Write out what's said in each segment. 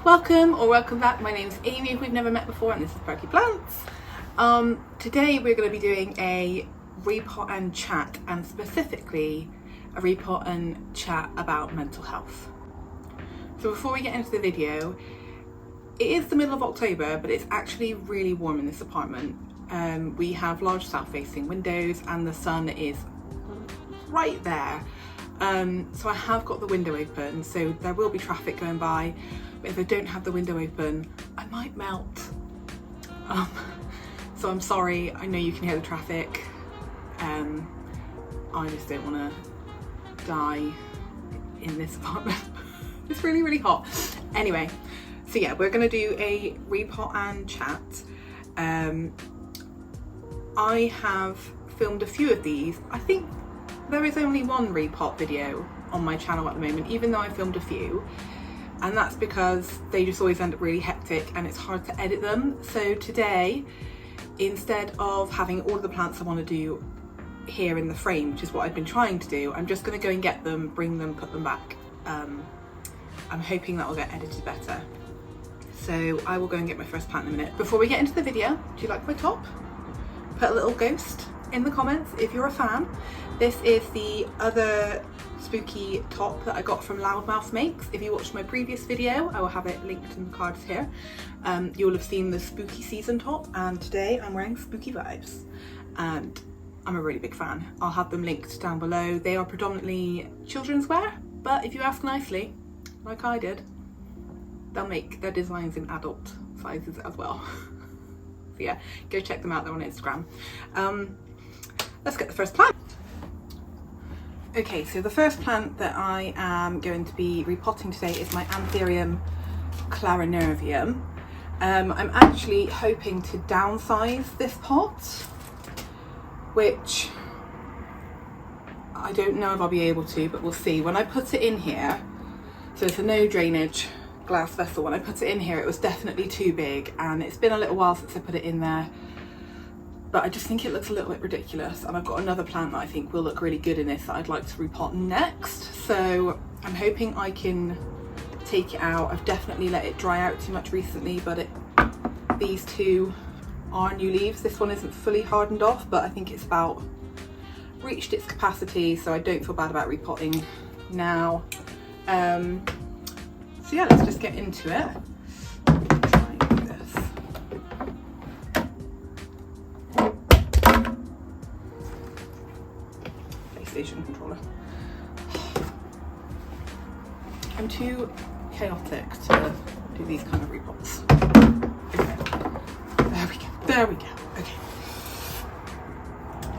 Welcome or welcome back. My name's Amy if we've never met before, and this is Perky Plants. Today we're going to be doing a repot and chat, and specifically a repot and chat about mental health. So before we get into the video, it is the middle of October, but it's actually really warm in this apartment. We have large south-facing windows and the sun is right there. So I have got the window open, so there will be traffic going by, but if I don't have the window open, I might melt. So I'm sorry, I know you can hear the traffic. I just don't want to die in this apartment. It's really, really hot. Anyway, so yeah, we're gonna do a repot and chat. I have filmed a few of these. I think there is only one repot video on my channel at the moment, even though I filmed a few, and that's because they just always end up really hectic and it's hard to edit them. So today, instead of having all of the plants I want to do here in the frame, which is what I've been trying to do, I'm just going to go and get them, bring them, put them back. I'm hoping that will get edited better. So I will go and get my first plant in a minute. Before we get into the video, do you like my top? Put a little ghost in the comments if you're a fan. This is the other spooky top that I got from Loudmouth Makes. If you watched my previous video, I will have it linked in the cards here. You'll have seen the spooky season top, and today I'm wearing spooky vibes, and I'm a really big fan. I'll have them linked down below. They are predominantly children's wear, but if you ask nicely, like I did, they'll make their designs in adult sizes as well. So yeah, go check them out, they're on Instagram. Let's get the first plant. Okay, so the first plant that I am going to be repotting today is my Anthurium clarinervium. I'm actually hoping to downsize this pot, which I don't know if I'll be able to, but we'll see. When I put it in here, so it's a no drainage glass vessel, when I put it in here it was definitely too big, and it's been a little while since I put it in there, but I just think it looks a little bit ridiculous, and I've got another plant that I think will look really good in this that I'd like to repot next, so I'm hoping I can take it out. I've definitely let it dry out too much recently, but these two are new leaves. This one isn't fully hardened off, but I think it's about reached its capacity, so I don't feel bad about repotting now. So yeah, let's just get into it. Try and do this. PlayStation controller. I'm too chaotic to do these kind of repots. Okay. There we go. Okay.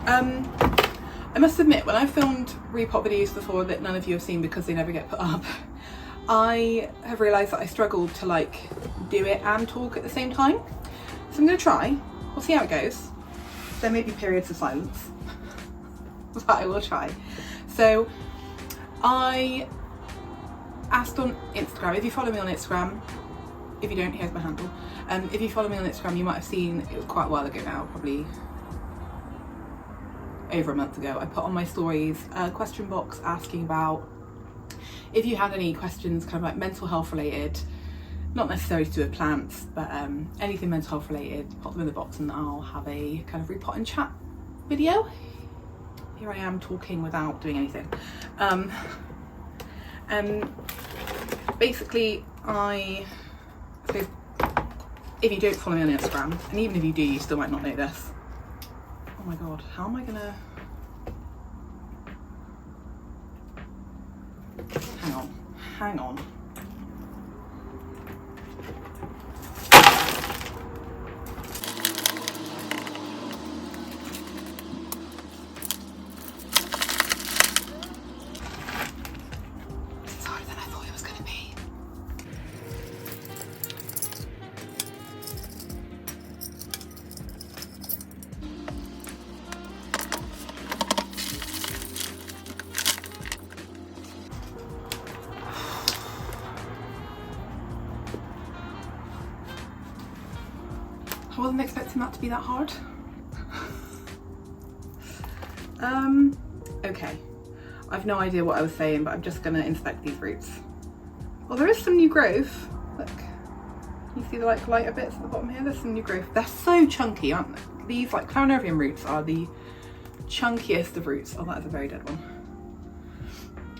I must admit, when I filmed repot videos before that none of you have seen because they never get put up, I have realised that I struggle to like do it and talk at the same time. So I'm going to try. We'll see how it goes. There may be periods of silence, but I will try. So I asked on Instagram, if you follow me on Instagram, if you don't, here's my handle. If you follow me on Instagram, you might have seen, it was quite a while ago now, probably over a month ago, I put on my stories a question box asking about if you had any questions kind of like mental health related, not necessarily to do with plants, but anything mental health related, pop them in the box and I'll have a kind of repot and chat video. Here I am talking without doing anything. Basically, so if you don't follow me on Instagram, and even if you do, you still might not know this. Oh my god, how am I gonna... Hang on. It's harder than I thought it was gonna be. I wasn't expecting that to be that hard. Okay, I've no idea what I was saying, but I'm just gonna inspect these roots. Well, there is some new growth. Look, see the like lighter bits at the bottom here? There's some new growth. They're so chunky, aren't they? These like Clownerium roots are the chunkiest of roots. Oh, that is a very dead one.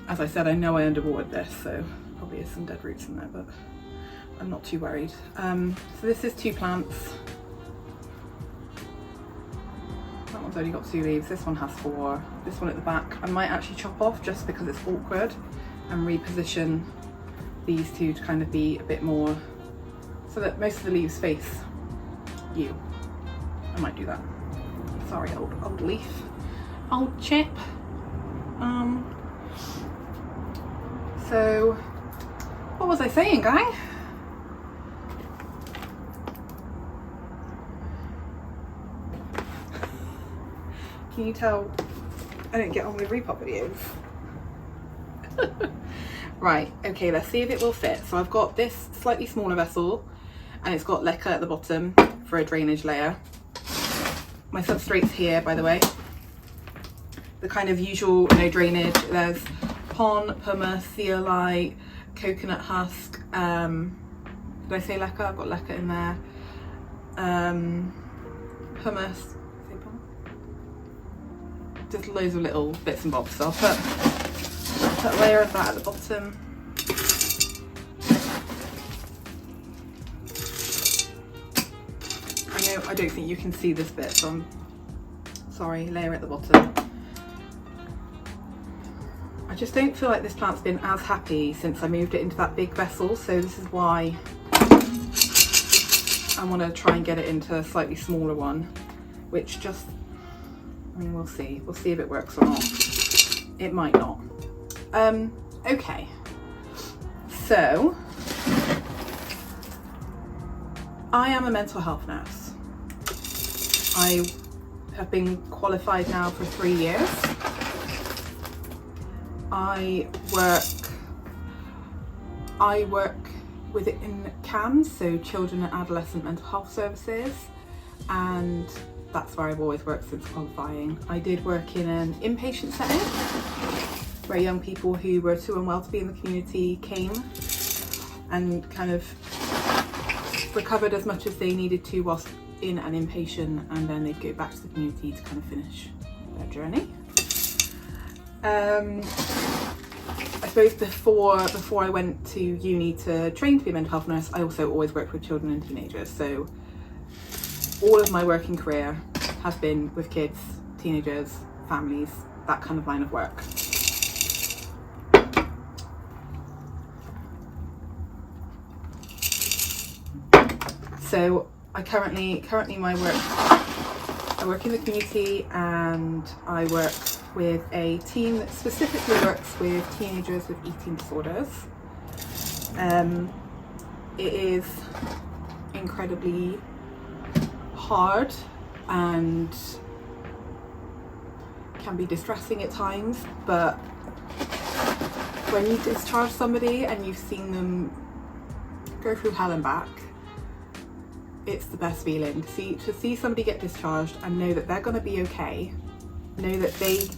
As I said, I know I underwatered this, so probably is some dead roots in there, but I'm not too worried. So this is 2 plants. That one's only got 2 leaves. This one has 4. This one at the back I might actually chop off just because it's awkward, and reposition these 2 to kind of be a bit more so that most of the leaves face you. I might do that. Sorry, old leaf, old chip. So what was I saying, gang? Can you tell I don't get on with repot videos? Right, okay, let's see if it will fit. So I've got this slightly smaller vessel and it's got leca at the bottom for a drainage layer. My substrate's here, by the way. The kind of usual drainage. There's pon, pumice, zeolite, coconut husk. Did I say leca? I've got leca in there. Pumice. Just loads of little bits and bobs. So I'll put a layer of that at the bottom. I don't think you can see this bit, so I'm sorry, layer at the bottom. I just don't feel like this plant's been as happy since I moved it into that big vessel, so this is why I want to try and get it into a slightly smaller one, which just, I mean, we'll see if it works or not. It might not. Okay, so I am a mental health nurse. I have been qualified now for 3 years. I work within CAMS, so Children and Adolescent Mental Health Services, and that's where I've always worked since qualifying. I did work in an inpatient setting where young people who were too unwell to be in the community came and kind of recovered as much as they needed to whilst in an inpatient, and then they'd go back to the community to kind of finish their journey. I suppose before I went to uni to train to be a mental health nurse, I also always worked with children and teenagers. So all of my working career has been with kids, teenagers, families, that kind of line of work. So I currently I work in the community, and I work with a team that specifically works with teenagers with eating disorders. It is incredibly hard and can be distressing at times, but when you discharge somebody and you've seen them go through hell and back, it's the best feeling to see somebody get discharged and know that they're going to be okay, know that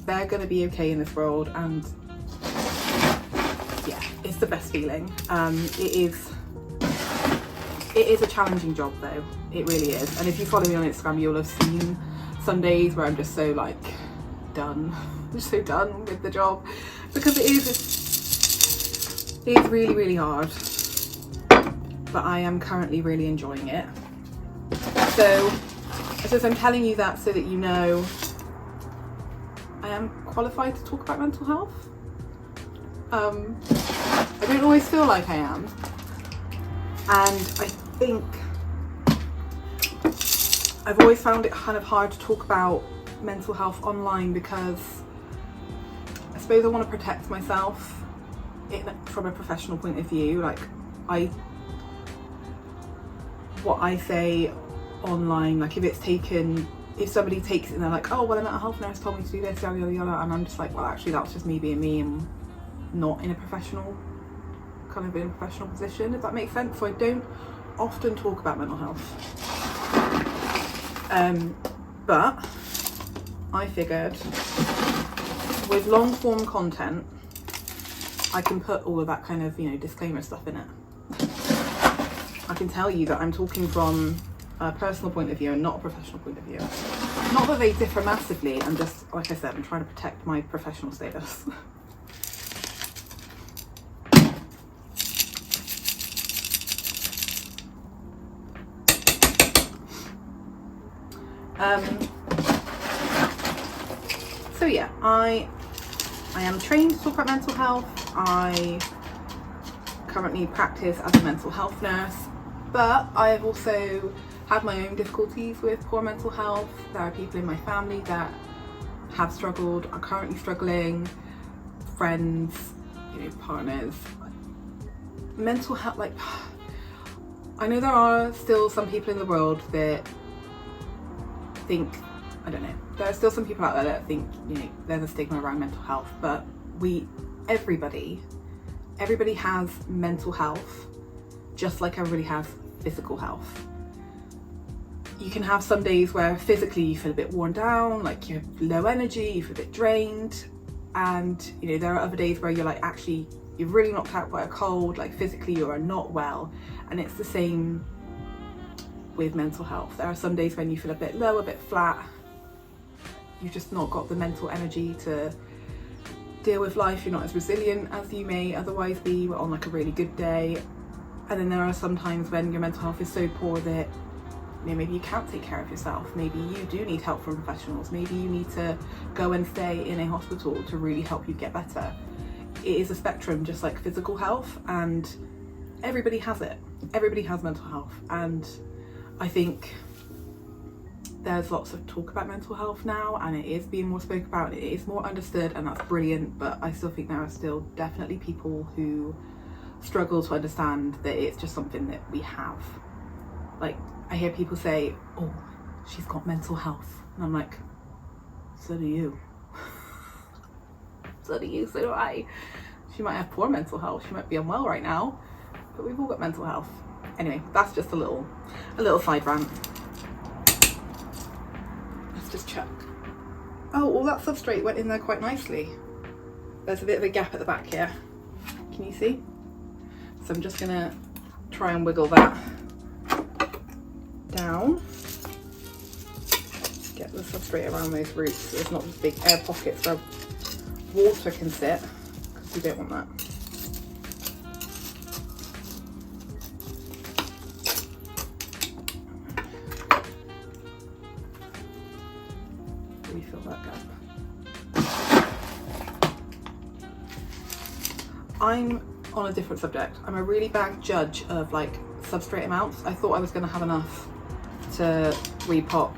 they're going to be okay in this world, and yeah, it's the best feeling. It is a challenging job though, it really is. And if you follow me on Instagram, you'll have seen some days where I'm just so like done, just so done with the job, because it's really, really hard, but I am currently really enjoying it. So I suppose I'm telling you that so that you know I am qualified to talk about mental health. I don't always feel like I am, and I think I've always found it kind of hard to talk about mental health online because I suppose I want to protect myself from a professional point of view. Like what I say online, like if somebody takes it and they're like, oh well, a mental health nurse told me to do this, yada yada yada, and I'm just like, well actually that's just me being me and not in a professional position, if that makes sense. So I don't often talk about mental health, but I figured with long form content I can put all of that kind of disclaimer stuff in it. I can tell you that I'm talking from a personal point of view and not a professional point of view. Not that they differ massively, I'm just, like I said, I'm trying to protect my professional status. So yeah, I am trained to talk about mental health. I currently practice as a mental health nurse, but I have also had my own difficulties with poor mental health. There are people in my family that have struggled, are currently struggling, friends, you know, partners. Mental health, like, I know there are still some people in the world that think, I don't know, there are still some people out there that think, you know, there's a stigma around mental health, but everybody has mental health, just like everybody has physical health. You can have some days where physically you feel a bit worn down, like you have low energy, you feel a bit drained, and you know, there are other days where you're like, actually, you're really knocked out by a cold, like physically you are not well. And it's the same with mental health. There are some days when you feel a bit low, a bit flat, you've just not got the mental energy to deal with life, you're not as resilient as you may otherwise be on like a really good day. And then there are some times when your mental health is so poor that, you know, maybe you can't take care of yourself, maybe you do need help from professionals, maybe you need to go and stay in a hospital to really help you get better. It is a spectrum, just like physical health, and everybody has it. Everybody has mental health, and I think there's lots of talk about mental health now, and it is being more spoken about, it is more understood, and that's brilliant, but I still think there are still definitely people who struggle to understand that it's just something that we have. Like, I hear people say, oh, she's got mental health, and I'm like, so do you. So do you, so do I. She might have poor mental health, she might be unwell right now, but we've all got mental health. Anyway, that's just a little side rant. Let's just check. Oh, all that substrate went in there quite nicely. There's a bit of a gap at the back here. Can you see? So I'm just gonna try and wiggle that down. Get the substrate around those roots so there's not this big air pockets where water can sit, because we don't want that. Refill that gap. I'm on a different subject. I'm a really bad judge of like substrate amounts. I thought I was going to have enough to repot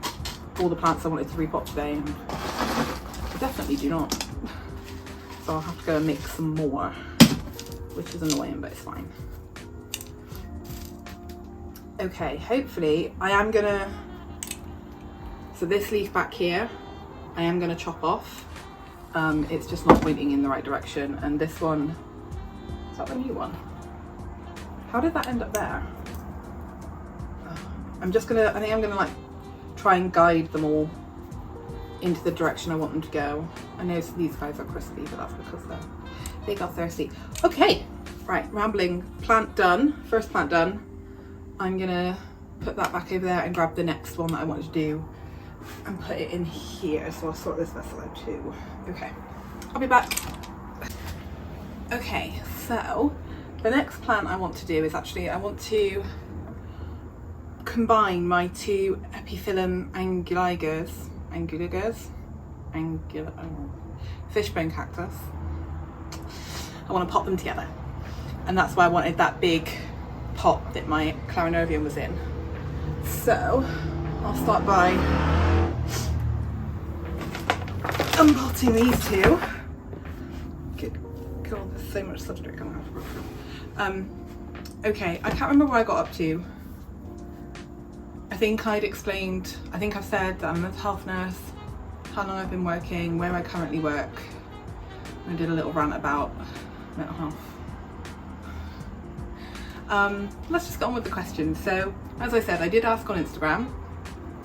all the plants I wanted to repot today, and I definitely do not. So I'll have to go and make some more, which is annoying, but it's fine. Okay, hopefully I am gonna, so this leaf back here, I am gonna chop off. It's just not pointing in the right direction, and this one, is that the new one? How did that end up there? I think I'm gonna like try and guide them all into the direction I want them to go. I know these guys are crispy, but that's because they got thirsty. Okay, right, rambling. Plant done, first plant done. I'm gonna put that back over there and grab the next one that I wanted to do and put it in here. So I'll sort this vessel out too. Okay, I'll be back. Okay, so the next plant I want to do is actually, I want to combine my two Epiphyllum anguligers, fishbone cactus. I want to pop them together, and that's why I wanted that big pot that my Clarinerium was in. So I'll start by unpotting these two. Good God, there's so much substrate coming out. Okay, I can't remember where I got up to. I think I've said that I'm a mental health nurse, how long I've been working, where I currently work. I did a little rant about mental health. Let's just get on with the questions. So, as I said, I did ask on Instagram.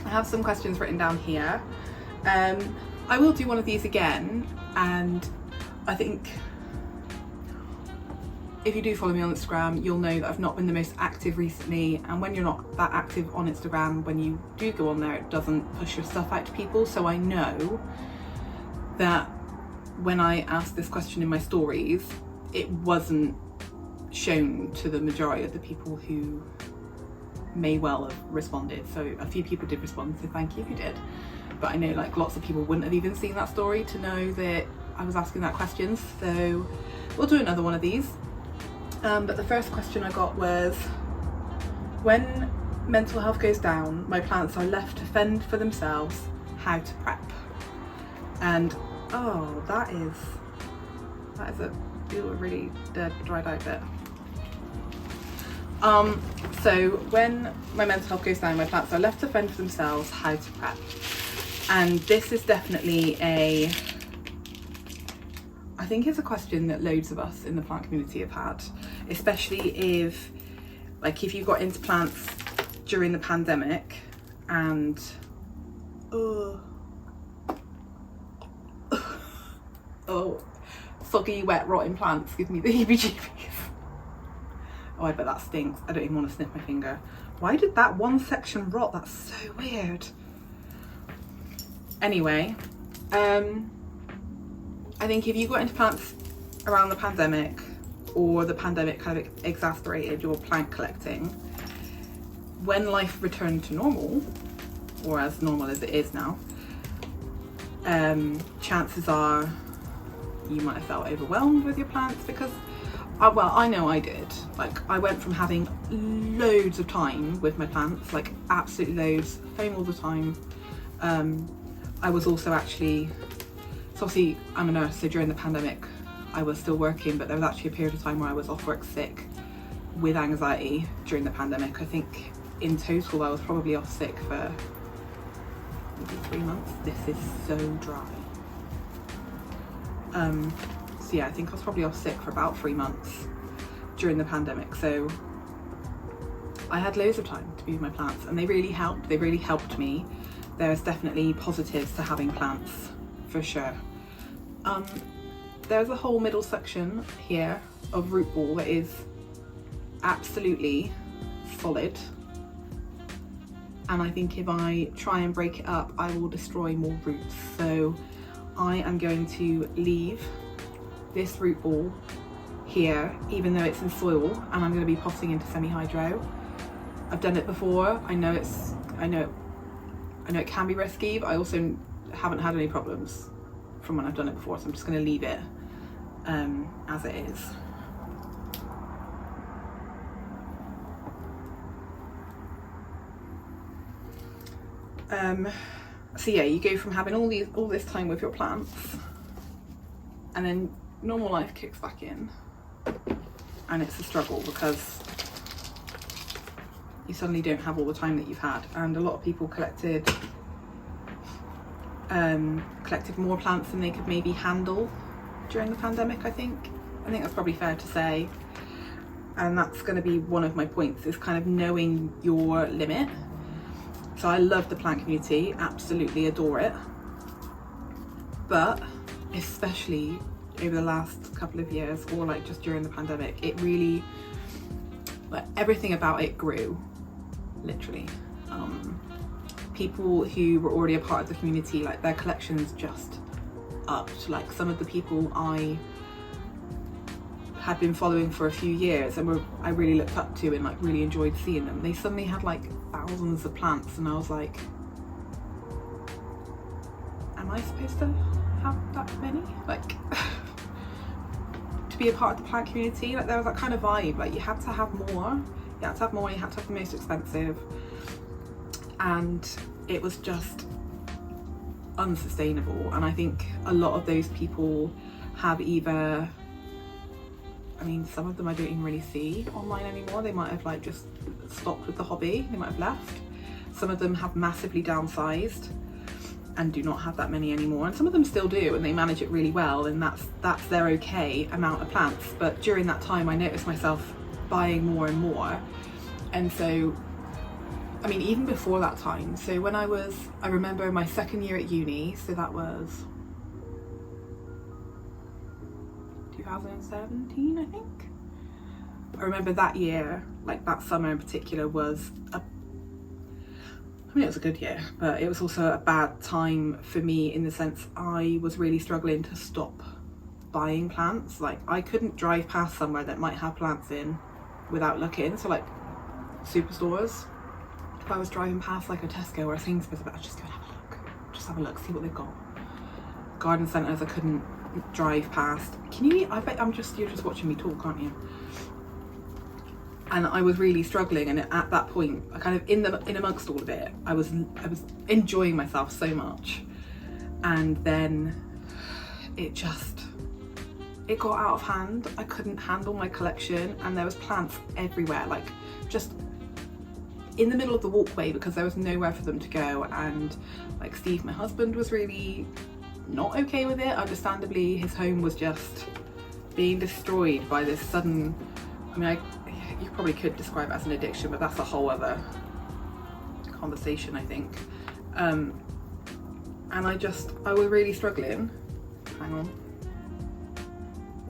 I have some questions written down here. I will do one of these again, and I think if you do follow me on Instagram, you'll know that I've not been the most active recently, and when you're not that active on Instagram, when you do go on there, it doesn't push your stuff out to people. So I know that when I asked this question in my stories, it wasn't shown to the majority of the people who may well have responded. So a few people did respond, so thank you if you did. But I know like lots of people wouldn't have even seen that story to know that I was asking that question. So we'll do another one of these. But the first question I got was, when mental health goes down, my plants are left to fend for themselves, how to prep? And oh, that is a really dead, dried out bit. So when my mental health goes down, my plants are left to fend for themselves, how to prep? And this is definitely I think it's a question that loads of us in the plant community have had, especially if you got into plants during the pandemic and oh, soggy, wet, rotting plants give me the heebie-jeebies. Oh, I bet that stinks. I don't even want to sniff my finger. Why did that one section rot? That's so weird. Anyway, I think if you got into plants around the pandemic, or the pandemic kind of exacerbated your plant collecting, when life returned to normal, or as normal as it is now, chances are you might have felt overwhelmed with your plants, because well, I know I did. Like, I went from having loads of time with my plants, like absolutely loads, home all the time. I was also actually, so obviously I'm a nurse, so during the pandemic I was still working, but there was actually a period of time where I was off work sick with anxiety during the pandemic. I think in total I was probably off sick for maybe 3 months. This is so dry. So yeah, I think I was probably off sick for about 3 months during the pandemic. So I had loads of time to be with my plants, and they really helped. They really helped me. There's definitely positives to having plants, for sure. There's a whole middle section here of root ball that is absolutely solid, and I think if I try and break it up, I will destroy more roots. So I am going to leave this root ball here, even though it's in soil, and I'm going to be potting into semi-hydro. I've done it before. I know it can be risky, but I also haven't had any problems from when I've done it before, so I'm just going to leave it as it is. So yeah, you go from having all this time with your plants, and then normal life kicks back in, and it's a struggle because you suddenly don't have all the time that you've had. And a lot of people collected more plants than they could maybe handle during the pandemic. I think that's probably fair to say, and that's going to be one of my points, is kind of knowing your limit. So I love the plant community, absolutely adore it, but especially over the last couple of years, or like just during the pandemic, it really, like, everything about it grew, literally. People who were already a part of the community, like, their collections just upped. Like, some of the people I had been following for a few years and I really looked up to and like really enjoyed seeing them, they suddenly had like thousands of plants, and I was like, am I supposed to have that many? Like, to be a part of the plant community, like, there was that kind of vibe, like, you had to have more, you had to have the most expensive, and it was just unsustainable. And I think a lot of those people have either, I mean, some of them I don't even really see online anymore. They might have like just stopped with the hobby, they might have left. Some of them have massively downsized and do not have that many anymore, and some of them still do, and they manage it really well, and that's their okay amount of plants. But during that time I noticed myself buying more and more, and so, I mean, even before that time, so when I remember my second year at uni, so that was 2017, I think. I remember that year, like that summer in particular, was it was a good year, but it was also a bad time for me in the sense I was really struggling to stop buying plants. Like I couldn't drive past somewhere that might have plants in without looking. So like superstores, if I was driving past like a Tesco or a Sainsbury's, I'd just go and have a look, see what they've got. Garden centres I couldn't drive past. I bet you're just watching me talk, aren't you? And I was really struggling, and at that point, I kind of in amongst all of it, I was enjoying myself so much, and then it got out of hand. I couldn't handle my collection, and there was plants everywhere, like just in the middle of the walkway, because there was nowhere for them to go. And like Steve, my husband, was really not okay with it. Understandably, his home was just being destroyed by this sudden, you probably could describe it as an addiction, but that's a whole other conversation, I think. And I was really struggling. Hang on.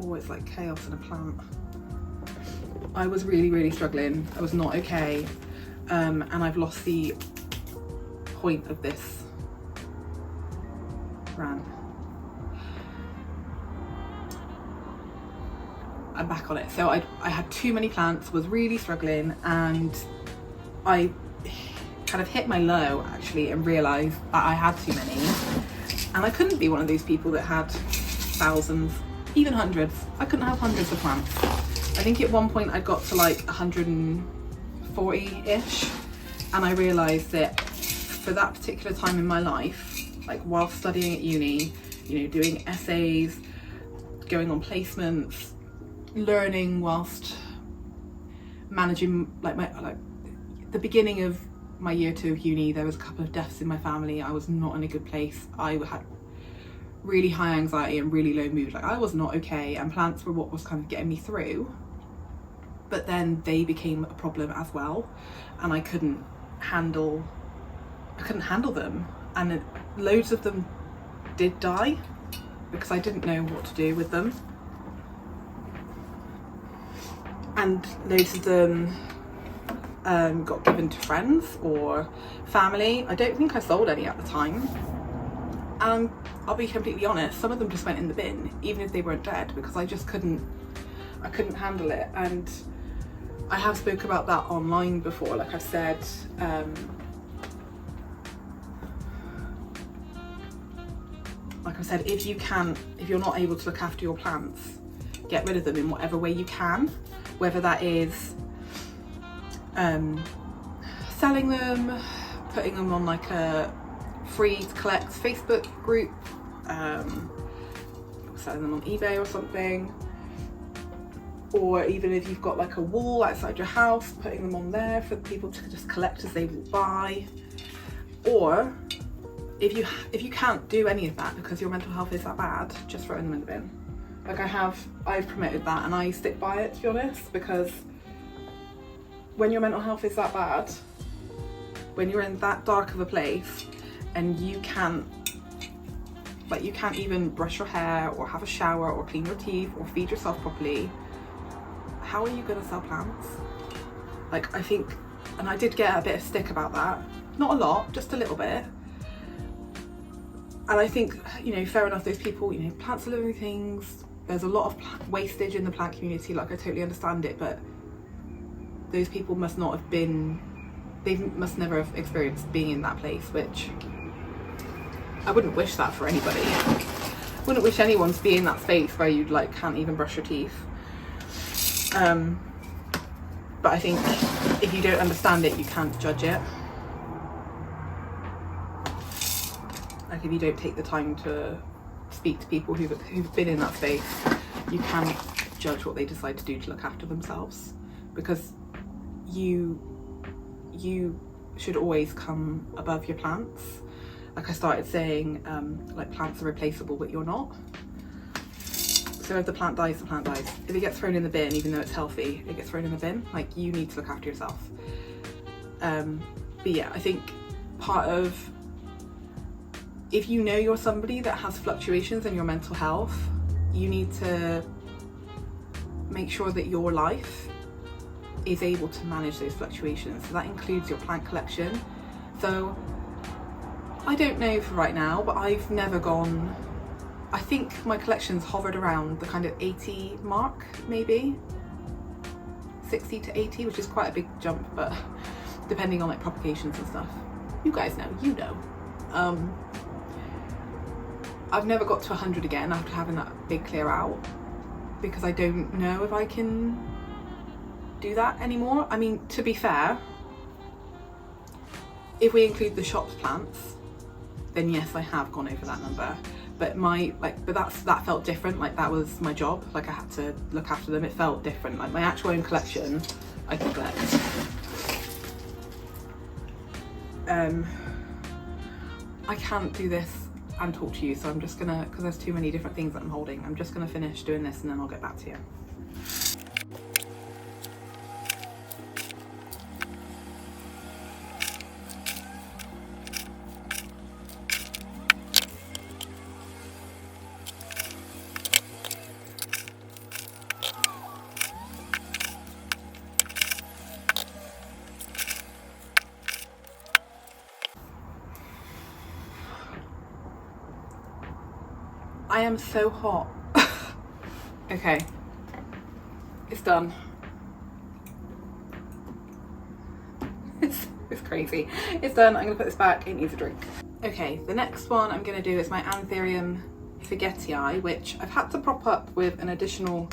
Oh, it's like chaos in a plant. I was really, really struggling. I was not okay. And I've lost the point of this rant. I'm back on it. So I had too many plants, was really struggling, and I kind of hit my low actually and realised that I had too many, and I couldn't be one of those people that had thousands, even hundreds. I couldn't have hundreds of plants. I think at one point I got to like 140-ish, and I realised that for that particular time in my life, like while studying at uni, doing essays, going on placements, learning whilst managing the beginning of my year 2 of uni, there was a couple of deaths in my family. I was not in a good place. I had really high anxiety and really low mood. Like I was not okay, and plants were what was kind of getting me through. But then they became a problem as well, and I couldn't handle them, and loads of them did die because I didn't know what to do with them. And loads of them got given to friends or family. I don't think I sold any at the time. I'll be completely honest, some of them just went in the bin, even if they weren't dead, because I couldn't handle it. And I have spoke about that online before. Like I've said, if you're not able to look after your plants, get rid of them in whatever way you can. Whether that is selling them, putting them on like a free to collect Facebook group, selling them on eBay or something, or even if you've got like a wall outside your house, putting them on there for people to just collect as they walk by. Or if you can't do any of that because your mental health is that bad, just throwing them in the bin. Like I've promoted that, and I stick by it, to be honest, because when your mental health is that bad, when you're in that dark of a place and you can't even brush your hair or have a shower or clean your teeth or feed yourself properly, how are you going to sell plants? Like I think, and I did get a bit of stick about that, not a lot, just a little bit. And I think, fair enough, those people, plants are living things. There's a lot of wastage in the plant community, like I totally understand it, but those people must never have experienced being in that place, which I wouldn't wish that for anybody. Wouldn't wish anyone to be in that space where you can't even brush your teeth. But I think if you don't understand it, you can't judge it. Like if you don't take the time to speak to people who've been in that space, you can't judge what they decide to do to look after themselves, because you should always come above your plants. Like I started saying, plants are replaceable, but you're not. So if the plant dies, the plant dies. If it gets thrown in the bin, even though it's healthy, it gets thrown in the bin. Like you need to look after yourself. But yeah, I think part of, if you know you're somebody that has fluctuations in your mental health, you need to make sure that your life is able to manage those fluctuations. So that includes your plant collection. So I don't know for right now, but I've never gone, I think my collection's hovered around the kind of 80 mark, maybe 60 to 80, which is quite a big jump, but depending on like propagations and stuff. You guys know, you know. I've never got to 100 again after having that big clear out, because I don't know if I can do that anymore. I mean, to be fair, if we include the Houseplants, then yes, I have gone over that number. But that felt different. Like, that was my job. Like, I had to look after them. It felt different. Like, my actual own collection, I could collect. I can't do this and talk to you, so I'm just gonna, because there's too many different things that I'm holding, I'm just gonna finish doing this and then I'll get back to you. I am so hot. Okay, it's done. It's crazy. It's done. I'm gonna put this back. It needs a drink. Okay, the next one I'm gonna do is my Anthurium forgetii, which I've had to prop up with an additional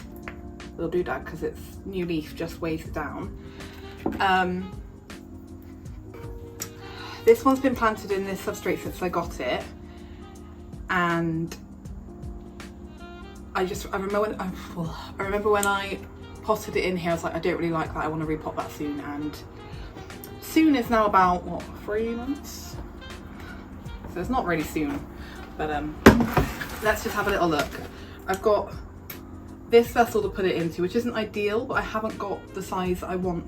little doodad because its new leaf just weighs it down. This one's been planted in this substrate since I got it, and I remember when I potted it in here, I was like, I don't really like that, I want to repot that soon. And soon is now about, what, 3 months? So it's not really soon, but let's just have a little look. I've got this vessel to put it into, which isn't ideal, but I haven't got the size I want.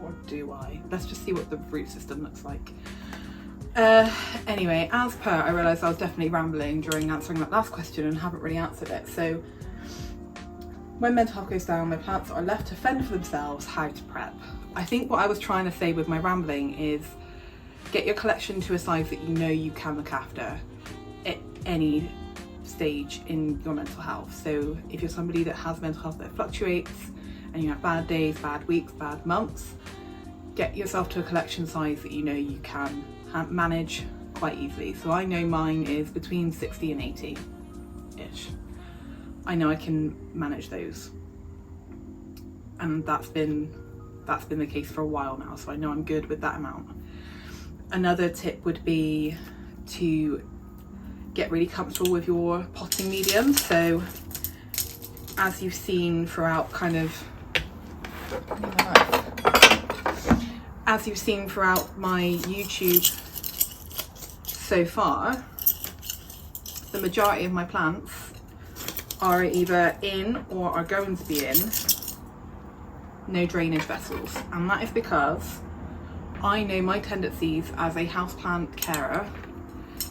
Or do I? Let's just see what the root system looks like. Anyway, as per, I realised I was definitely rambling during answering that last question and haven't really answered it. So, when mental health goes down, my plants are left to fend for themselves. How to prep. I think what I was trying to say with my rambling is get your collection to a size that you know you can look after at any stage in your mental health. So if you're somebody that has mental health that fluctuates and you have bad days, bad weeks, bad months, get yourself to a collection size that you know you can manage quite easily. So I know mine is between 60 and 80-ish. I know I can manage those, and that's been the case for a while now, so I know I'm good with that amount. Another tip would be to get really comfortable with your potting medium. So as you've seen throughout my YouTube so far, the majority of my plants are either in or are going to be in no drainage vessels, and that is because I know my tendencies as a houseplant carer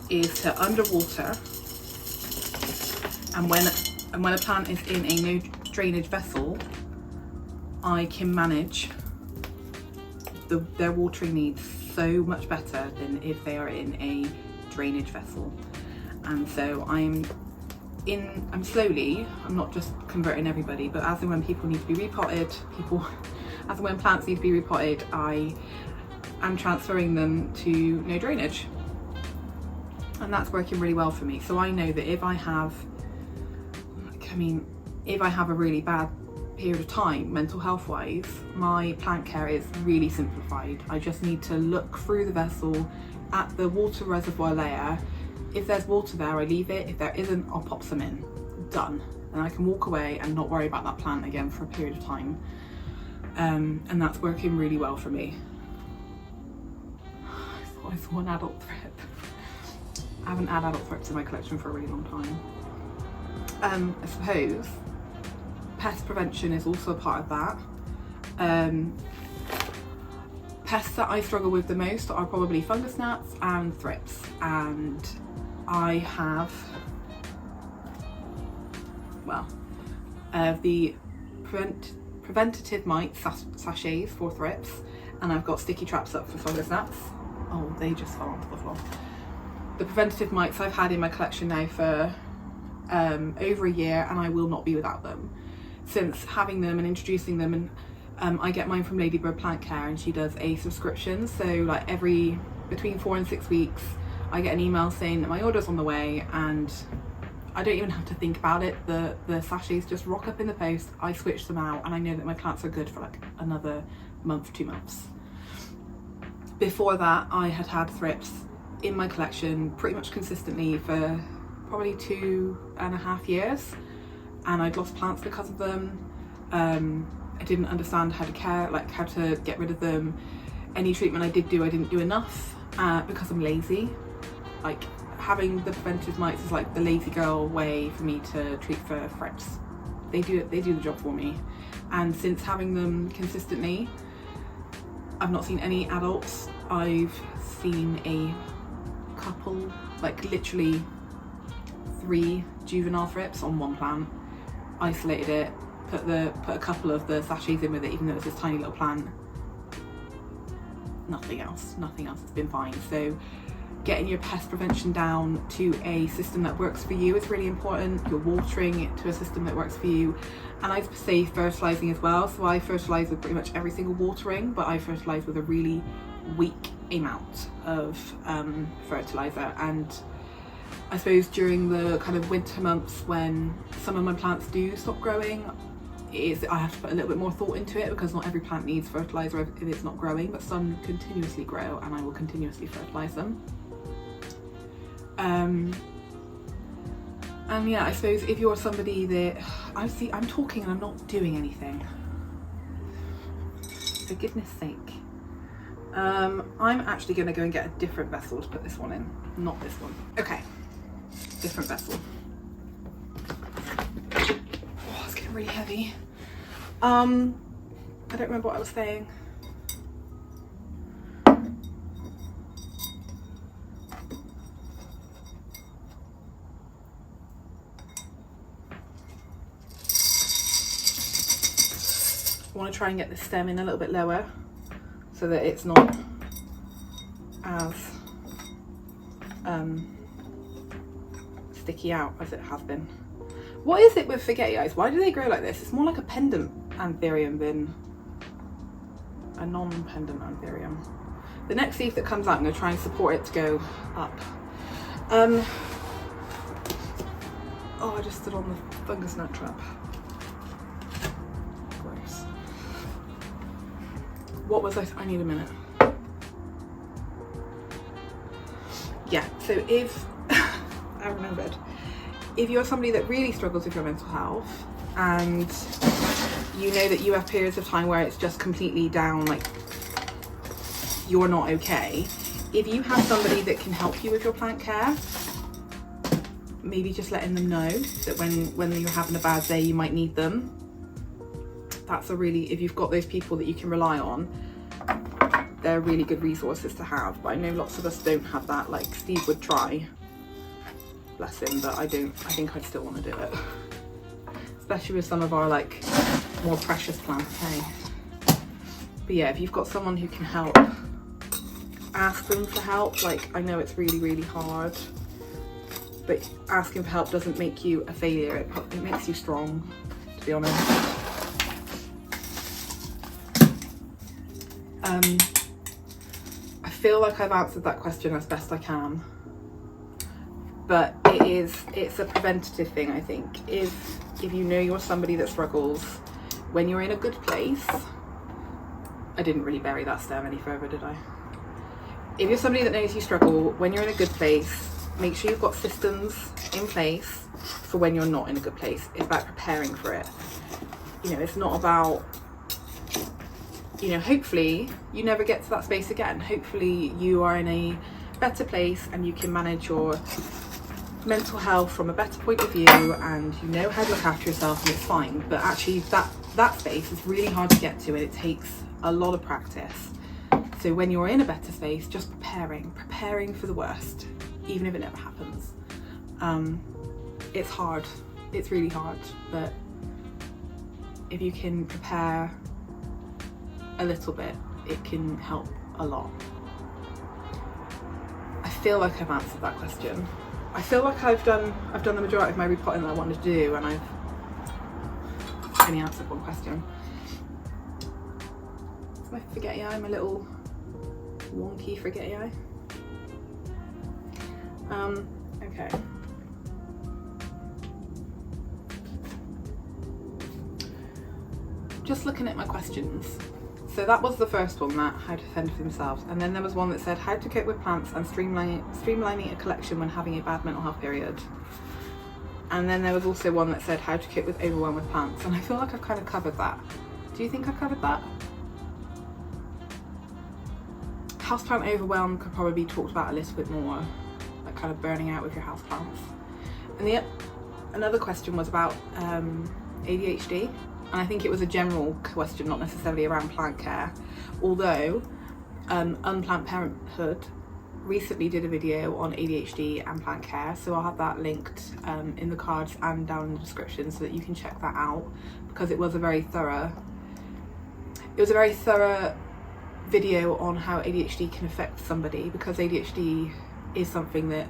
is to underwater, and when a plant is in a no drainage vessel, I can manage their watering needs so much better than if they are in a drainage vessel. And so I'm not just converting everybody, but as and when people need to be repotted, as and when plants need to be repotted, I am transferring them to no drainage, and that's working really well for me. So I know that if I have a really bad period of time mental health wise, my plant care is really simplified. I just need to look through the vessel at the water reservoir layer. If there's water there, I leave it. If there isn't, I'll pop some in. Done. And I can walk away and not worry about that plant again for a period of time. And that's working really well for me. I thought I saw an adult thrip. I haven't had adult thrips in my collection for a really long time. I suppose pest prevention is also a part of that. Pests that I struggle with the most are probably fungus gnats and thrips, and I have, the preventative mite sachets for thrips, and I've got sticky traps up for fungus gnats. Oh, they just fell onto the floor. The preventative mites I've had in my collection now for over a year, and I will not be without them. Since having them and introducing them, and I get mine from Ladybird Plant Care, and she does a subscription, so like between 4 and 6 weeks I get an email saying that my order's on the way, and I don't even have to think about it. The sachets just rock up in the post, I switch them out, and I know that my plants are good for like another month, 2 months. Before that, I had thrips in my collection pretty much consistently for probably 2.5 years, and I'd lost plants because of them. I didn't understand how to get rid of them. Any treatment I did do, I didn't do enough because I'm lazy. Like, having the preventive mites is like the lazy girl way for me to treat for thrips. They do the job for me. And since having them consistently, I've not seen any adults. I've seen a couple, like literally 3 juvenile thrips on one plant. Isolated it, put a couple of the sachets in with it, even though it's this tiny little plant. Nothing else, it's been fine. So getting your pest prevention down to a system that works for you is really important. You're watering it to a system that works for you. And I say fertilising as well. So I fertilise with pretty much every single watering, but I fertilise with a really weak amount of fertiliser. And I suppose during the kind of winter months when some of my plants do stop growing, I have to put a little bit more thought into it, because not every plant needs fertiliser if it's not growing, but some continuously grow, and I will continuously fertilise them. And yeah, I suppose if you're somebody that I'm talking and I'm not doing anything, for goodness sake. I'm actually going to go and get a different vessel to put this one in, not this one. Okay, different vessel. Oh, it's getting really heavy. I don't remember what I was saying. I want to try and get the stem in a little bit lower so that it's not as sticky out as it has been. What is it with forget eyes? Why do they grow like this? It's more like a pendant anthurium than a non-pendant anthurium. The next leaf that comes out, I'm going to try and support it to go up. Oh, I just stood on the fungus nut trap. Gross. What was I need a minute. Yeah, so if I remembered, if you're somebody that really struggles with your mental health, and you know that you have periods of time where it's just completely down, like you're not okay, if you have somebody that can help you with your plant care, maybe just letting them know that when you're having a bad day you might need them. That's if you've got those people that you can rely on, they're really good resources to have. But I know lots of us don't have that. Like Steve would try, bless him, but I don't. I think I'd still want to do it, especially with some of our like more precious plants. Hey, but yeah, if you've got someone who can help, ask them for help. Like, I know it's really, really hard, but asking for help doesn't make you a failure. It makes you strong, to be honest. I feel like I've answered that question as best I can, but it's a preventative thing. I think if you know you're somebody that struggles, when you're in a good place, I didn't really bury that stem any further, did I? If you're somebody that knows you struggle, when you're in a good place, make sure you've got systems in place for when you're not in a good place. It's about preparing for it. You know, it's not about, you know, hopefully you never get to that space again. Hopefully you are in a better place and you can manage your mental health from a better point of view, and you know how to look after yourself, and it's fine. But actually that space is really hard to get to, and it takes a lot of practice. So when you're in a better space, just preparing for the worst, even if it never happens. It's hard, it's really hard, but if you can prepare a little bit, it can help a lot. I feel like I've answered that question. I feel like I've done the majority of my repotting that I wanted to do, and I've only answered one question. It's my forgetty eye, my little wonky forgetty eye. Okay. Just looking at my questions. So that was the first one, that how to fend for themselves. And then there was one that said how to cope with plants and streamlining a collection when having a bad mental health period. And then there was also one that said how to cope with overwhelm with plants. And I feel like I've kind of covered that. Do you think I've covered that? Houseplant overwhelm could probably be talked about a little bit more, like kind of burning out with your houseplants. And another question was about ADHD. And I think it was a general question, not necessarily around plant care. Although Unplant Parenthood recently did a video on ADHD and plant care, so I'll have that linked in the cards and down in the description so that you can check that out, because it was a very thorough video on how ADHD can affect somebody, because ADHD is something that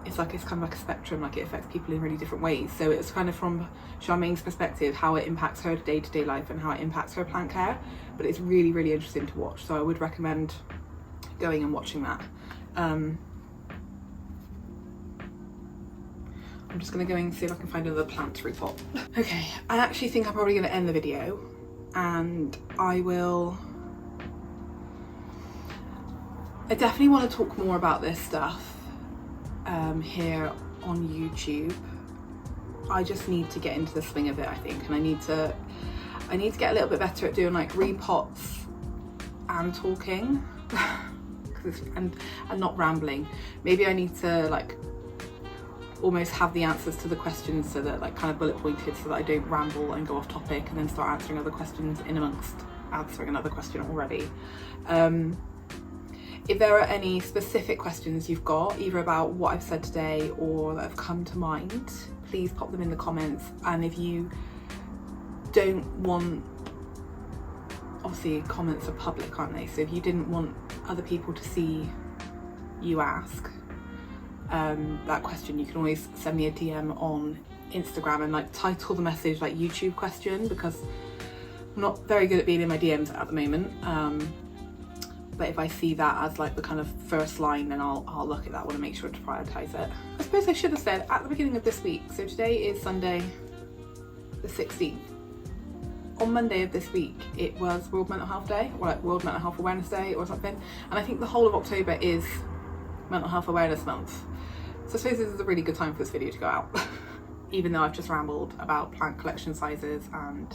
it's kind of like a spectrum, like it affects people in really different ways. So it's kind of from Charmaine's perspective, how it impacts her day-to-day life and how it impacts her plant care. But it's really, really interesting to watch. So I would recommend going and watching that. I'm just gonna go and see if I can find another plant to repot. Okay, I actually think I'm probably gonna end the video, and I definitely want to talk more about this stuff here on YouTube. I just need to get into the swing of it, I think, and I need to get a little bit better at doing like repots and talking and not rambling. Maybe I need to like almost have the answers to the questions, so that like kind of bullet pointed, so that I don't ramble and go off topic and then start answering other questions in amongst answering another question already. If there are any specific questions you've got, either about what I've said today or that have come to mind, please pop them in the comments. And if you don't want, obviously comments are public, aren't they? So if you didn't want other people to see you ask that question, you can always send me a DM on Instagram and like title the message like YouTube question, because I'm not very good at being in my DMs at the moment. But if I see that as like the kind of first line, then I'll look at that one and make sure to prioritise it. I suppose I should have said at the beginning of this week, so today is Sunday the 16th. On Monday of this week, it was World Mental Health Day, or like World Mental Health Awareness Day or something. And I think the whole of October is Mental Health Awareness Month. So I suppose this is a really good time for this video to go out. Even though I've just rambled about plant collection sizes and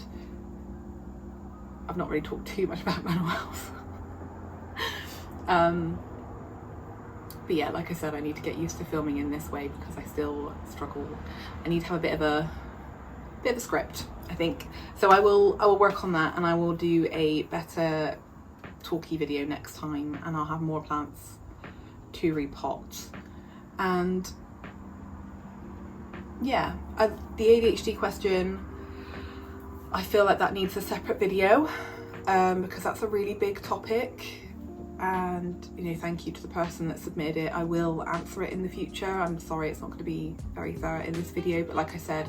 I've not really talked too much about mental health. But yeah, like I said, I need to get used to filming in this way because I still struggle. I need to have a bit of a script, I think. So I will work on that, and I will do a better talky video next time, and I'll have more plants to repot. And yeah, the ADHD question, I feel like that needs a separate video because that's a really big topic. And you know, thank you to the person that submitted it. I will answer it in the future. I'm sorry it's not going to be very thorough in this video, but like I said,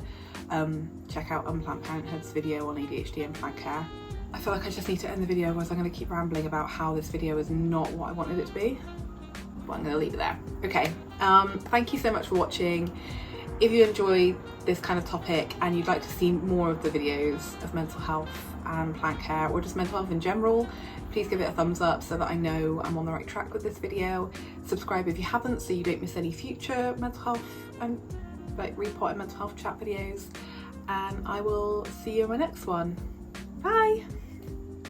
check out Unplant Parenthood's video on ADHD and plant care. I feel like I just need to end the video, otherwise I'm going to keep rambling about how this video is not what I wanted it to be. But I'm going to leave it there. Okay, thank you so much for watching. If you enjoy this kind of topic and you'd like to see more of the videos of mental health and plant care, or just mental health in general, please give it a thumbs up so that I know I'm on the right track with this video. Subscribe if you haven't, so you don't miss any future mental health and like repot and mental health chat videos. And I will see you in my next one. Bye!